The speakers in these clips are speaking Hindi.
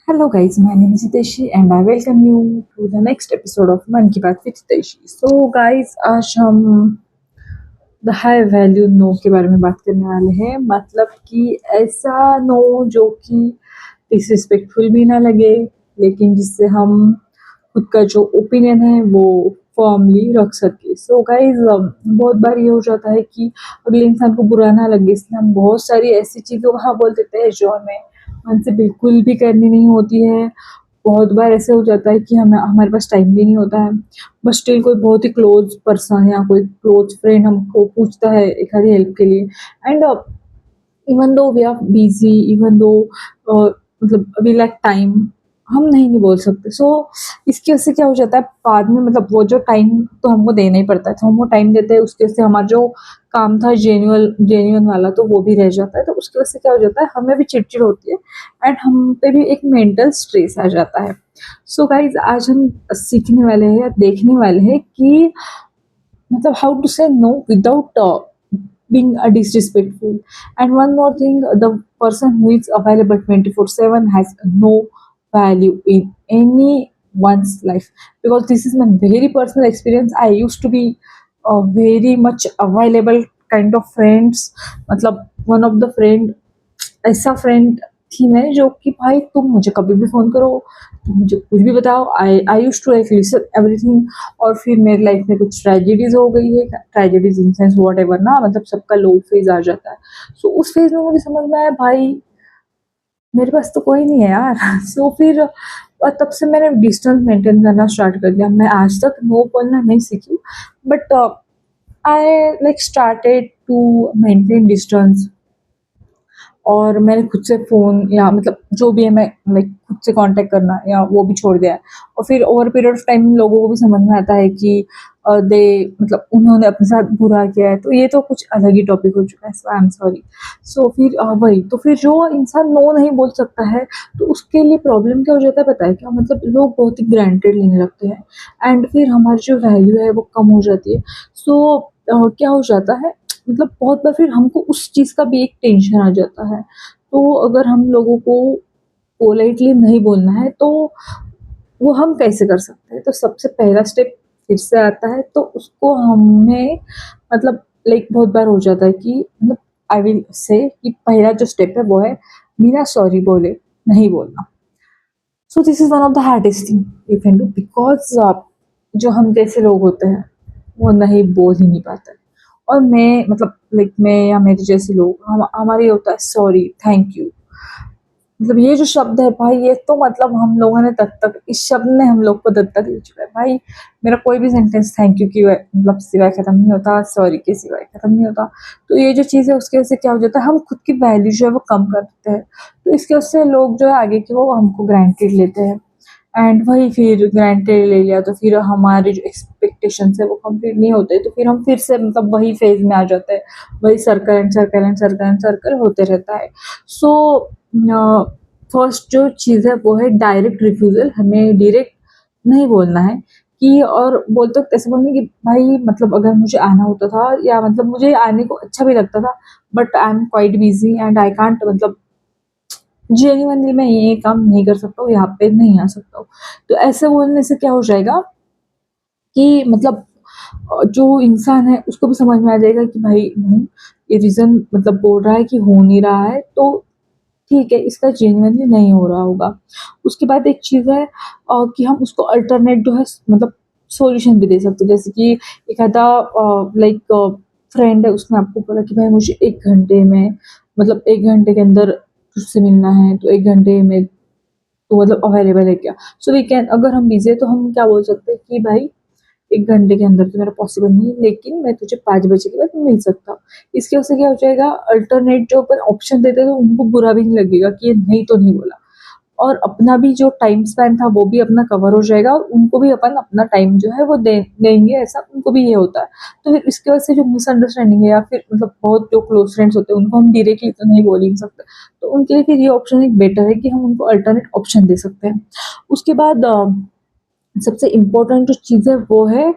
Hello guys, my name is Hiteshi and I welcome you to the next episode of मन की बात with Hiteshi. So guys, आज हम द हाई वैल्यू नो के बारे में बात करने वाले हैं। मतलब कि ऐसा नो जो कि डिसरिस्पेक्टफुल भी ना लगे, लेकिन जिससे हम खुद का जो ओपिनियन है वो फर्मली रख सके। सो गाइज, बहुत बार ये हो जाता है कि अगले इंसान को बुरा ना लगे, इसलिए हम बहुत सारी ऐसी चीज़ों हाँ बोल देते हैं जो हमें मन से बिल्कुल भी करनी नहीं होती है। बहुत बार ऐसे हो जाता है कि हमें हमारे पास टाइम भी नहीं होता है, बट स्टिल कोई बहुत ही क्लोज पर्सन या कोई क्लोज फ्रेंड हमको पूछता है एक आधी हेल्प के लिए। And even though we are busy, even though मतलब वी लैक टाइम, हम नहीं बोल सकते। सो इसकी वजह से क्या हो जाता है बाद में, मतलब वो जो टाइम तो हमको देना ही पड़ता है, तो हम वो टाइम देते हैं, उसकी वजह से हमारा जो काम था जेन्युअल जेन्युइन वाला तो वो भी रह जाता है। तो उसकी वजह से क्या हो जाता है, हमें भी चिड़चिड़ होती है एंड हम पे भी एक मेंटल स्ट्रेस आ जाता है। सो गाइज, आज हम सीखने वाले हैं या देखने वाले हैं कि मतलब how to say no without being disrespectful. And one more thing, the person who is available 24/7 has no value in anyone's life, because this is my very personal experience. I used to be a very much available kind of friends, मतलब one of the friend, ऐसा फ्रेंड थी मैं जो कि भाई तुम मुझे कभी भी फ़ोन करो, तुम मुझे कुछ भी बताओ, I I used to like listen everything. और फिर मेरी लाइफ में कुछ ट्रेजेडीज़ हो गई है, ट्रेजेडीज़ इन सेंस व्हाटएवर ना, मतलब सबका लो फेज़ आ जाता है। सो उस फेज़ में मुझे समझ में आया भाई मेरे पास तो कोई नहीं है यार। सो फिर तब से मैंने डिस्टेंस मेंटेन करना स्टार्ट कर दिया। मैं आज तक नो बोलना नहीं सीखी, but I like started to maintain distance. और मैंने खुद से फ़ोन या मतलब जो भी है मैं लाइक खुद से कांटेक्ट करना या वो भी छोड़ दिया है। और फिर ओवर पीरियड ऑफ टाइम लोगों को भी समझ में आता है कि दे मतलब उन्होंने अपने साथ बुरा किया है, तो ये तो कुछ अलग ही टॉपिक हो चुका है। सो आई एम सॉरी। सो फिर वही तो फिर जो इंसान नो नहीं बोल सकता है, तो उसके लिए प्रॉब्लम क्या हो जाता है पता है क्या? मतलब लोग बहुत ही ग्रांटेड लेने लगते हैं एंड फिर हमारी जो वैल्यू है वो कम हो जाती है। सो क्या हो जाता है, मतलब बहुत बार फिर हमको उस चीज़ का भी एक टेंशन आ जाता है। तो अगर हम लोगों को पोलाइटली नहीं बोलना है तो वो हम कैसे कर सकते हैं? तो सबसे पहला स्टेप फिर से आता है, तो उसको हमें मतलब लाइक बहुत बार हो जाता है कि मतलब आई विल से कि पहला जो स्टेप है वो है बिना सॉरी बोले नहीं बोलना। So this is one of the hardest thing you can do, because जो हम जैसे लोग होते हैं वो नहीं बोल ही नहीं पाते। और मैं मतलब लाइक मैं या मेरे जैसे लोग हमारे ये होता है सॉरी, थैंक यू। मतलब ये जो शब्द है भाई, ये तो मतलब हम लोगों ने दत्तक, इस शब्द ने हम लोग को दत्तक ले चुका है भाई। मेरा कोई भी सेंटेंस थैंक यू की मतलब सिवाय खत्म नहीं होता, सॉरी के सिवाय खत्म नहीं होता। तो ये जो चीज़ है उसकी वजह से क्या हो जाता है, हम खुद की वैल्यू जो है वो कम कर देते हैं। तो इसकी वजह से लोग जो है आगे के वो हमको ग्रांटेड लेते हैं एंड वही फिर ग्रांटेड ले लिया तो फिर हमारे जो एक्सपेक्टेशंस है वो कंप्लीट नहीं होते, तो फिर हम फिर से मतलब वही फेज में आ जाते हैं। वही circle and circle and circle and circle होते रहता है। सो फर्स्ट जो चीज़ है वो है डायरेक्ट रिफ्यूज़ल। हमें डायरेक्ट नहीं बोलना है कि, और बोलते वक़्त ऐसे बोलना कि भाई मतलब अगर मुझे आना होता था या मतलब मुझे आने को अच्छा भी लगता था, but I am quite busy and I can't, मतलब जेन्युइनली मैं ये काम नहीं कर सकता हूँ, यहाँ पे नहीं आ सकता हूँ। तो ऐसे बोलने से क्या हो जाएगा कि मतलब जो इंसान है उसको भी समझ में आ जाएगा कि भाई नहीं, ये रीज़न मतलब बोल रहा है कि हो नहीं रहा है, तो ठीक है, इसका जेन्युइनली नहीं हो रहा होगा। उसके बाद एक चीज़ है कि हम उसको अल्टरनेट जो है मतलब सॉल्यूशन भी दे सकते हैं। जैसे कि एक आधा लाइक फ्रेंड है, उसने आपको बोला कि भाई मुझे 1 घंटे में, मतलब 1 घंटे के अंदर तुझसे मिलना है, तो 1 घंटे में तो मतलब अवेलेबल है क्या? सो वी कैन, अगर हम बिज़ी है तो हम क्या बोल सकते हैं कि भाई 1 घंटे के अंदर तो मेरा पॉसिबल नहीं है, लेकिन मैं तुझे 5 बजे के बाद मिल सकता हूँ। इसकी वजह से क्या हो जाएगा, अल्टरनेट जो अपन ऑप्शन देते हैं तो उनको बुरा भी नहीं लगेगा कि ये नहीं तो नहीं बोला। और अपना भी जो टाइम स्पैन था वो भी अपना कवर हो जाएगा और उनको भी अपन अपना टाइम जो है वो देंगे, ऐसा उनको भी ये होता है। तो फिर इसकी वजह से जो मिसअंडरस्टैंडिंग है या फिर मतलब बहुत जो क्लोज़ फ्रेंड्स होते हैं उनको हम डायरेक्टली तो नहीं बोल ही नहीं सकते। तो उनके लिए फिर ये ऑप्शन एक बेटर है कि हम उनको अल्टरनेट ऑप्शन दे सकते हैं। उसके बाद सबसे इम्पोर्टेंट जो चीज़ है वो है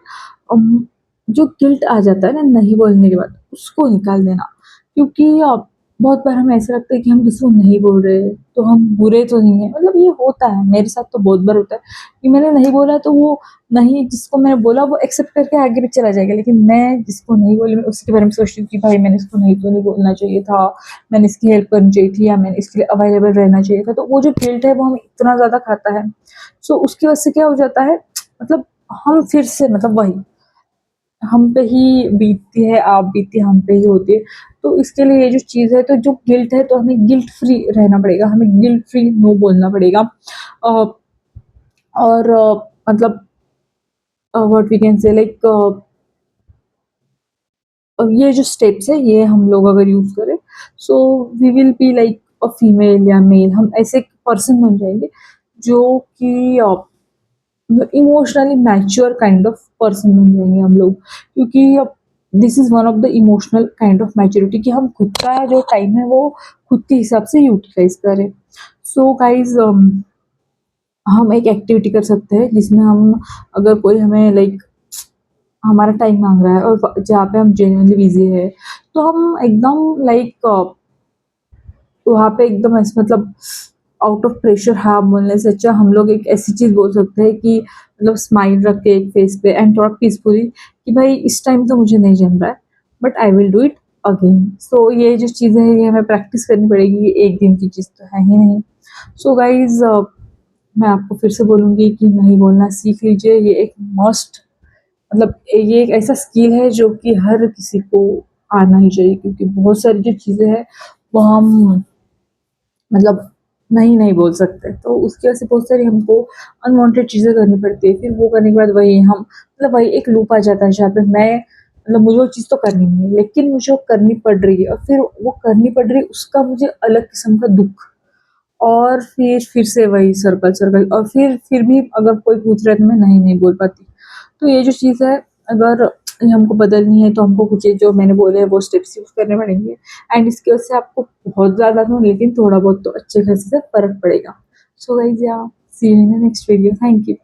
जो गिल्ट आ जाता है ना नहीं बोलने के बाद, उसको निकाल देना। क्योंकि बहुत बार हमें ऐसा लगता है कि हम किसी को नहीं बोल रहे, तो हम बुरे तो नहीं हैं। मतलब ये होता है, मेरे साथ तो बहुत बार होता है कि मैंने नहीं बोला तो वो नहीं, जिसको मैंने बोला वो एक्सेप्ट करके आगे भी चला जाएगा, लेकिन मैं जिसको नहीं बोली मैं उसके बारे में सोचती हूँ कि भाई मैंने इसको नहीं तो नहीं बोलना चाहिए था, मैंने इसकी हेल्प करनी चाहिए थी, या मैंने इसके लिए अवेलेबल रहना चाहिए था। तो वो जो गिल्ट है वो हमें इतना ज़्यादा खाता है। सो उसकी वजह से क्या हो जाता है, मतलब हम फिर से, मतलब वही हम पे ही बीतती है, आप बीतती है हम पे ही होती है। तो इसके लिए ये जो चीज़ है, तो जो गिल्ट है तो हमें गिल्ट फ्री रहना पड़ेगा, हमें गिल्ट फ्री नो बोलना पड़ेगा। अ, और मतलब what we can say like, ये जो स्टेप्स है ये हम लोग अगर यूज़ करें, so we will be like a female या मेल, हम ऐसे पर्सन बन जाएंगे जो कि emotionally mature kind of person बन जाएंगे हम लोग, क्योंकि this is one of the emotional kind of maturity कि हम खुद का जो टाइम है वो खुद के हिसाब से यूटिलाइज करें। सो गाइज, हम एक एक्टिविटी कर सकते हैं जिसमें हम, अगर कोई हमें लाइक हमारा टाइम मांग रहा है और जहाँ पे हम जेन्युइनली बिजी है, तो हम एकदम लाइक वहाँ पे एकदम ऐसे, मतलब आउट ऑफ प्रेशर हाँ बोलने से अच्छा हम लोग एक ऐसी चीज़ बोल सकते हैं कि मतलब स्माइल रख के एक फेस पे एंड थोड़ा पीसफुली कि भाई इस टाइम तो मुझे नहीं जम रहा है, but I will do it again. So ये जो चीज़ें हैं ये हमें प्रैक्टिस करनी पड़ेगी, ये एक दिन की चीज़ तो है ही नहीं। सो गाइज, मैं आपको फिर से बोलूँगी कि नहीं बोलना सीख लीजिए, ये एक मस्ट, मतलब ये एक ऐसा स्किल है जो कि हर किसी को आना ही चाहिए, क्योंकि बहुत सारी जो चीज़ें हैं वो हम मतलब नहीं नहीं बोल सकते, तो उसकी वजह से बहुत सारी हमको अनवांटेड चीज़ें करनी पड़ती है। फिर वो करने के बाद वही हम, मतलब वही एक लूप आ जाता है जहाँ पे मैं, मतलब मुझे वो चीज़ तो करनी नहीं है लेकिन मुझे वो करनी पड़ रही है, और फिर वो करनी पड़ रही है उसका मुझे अलग किस्म का दुख, और फिर से वही सर्कल सर्कल, और फिर भी अगर कोई पूछ रहा है तो मैं नहीं नहीं बोल पाती। तो ये जो चीज़ है, अगर ये हमको बदलनी है तो हमको कुछ ये जो मैंने बोले हैं वो स्टेप्स यूज़ करने पड़ेंगे, एंड इसकी वजह से आपको बहुत ज़्यादा तो लेकिन थोड़ा बहुत तो अच्छे खासे से फ़र्क पड़ेगा। So guys, yeah see you in the next video. Thank you.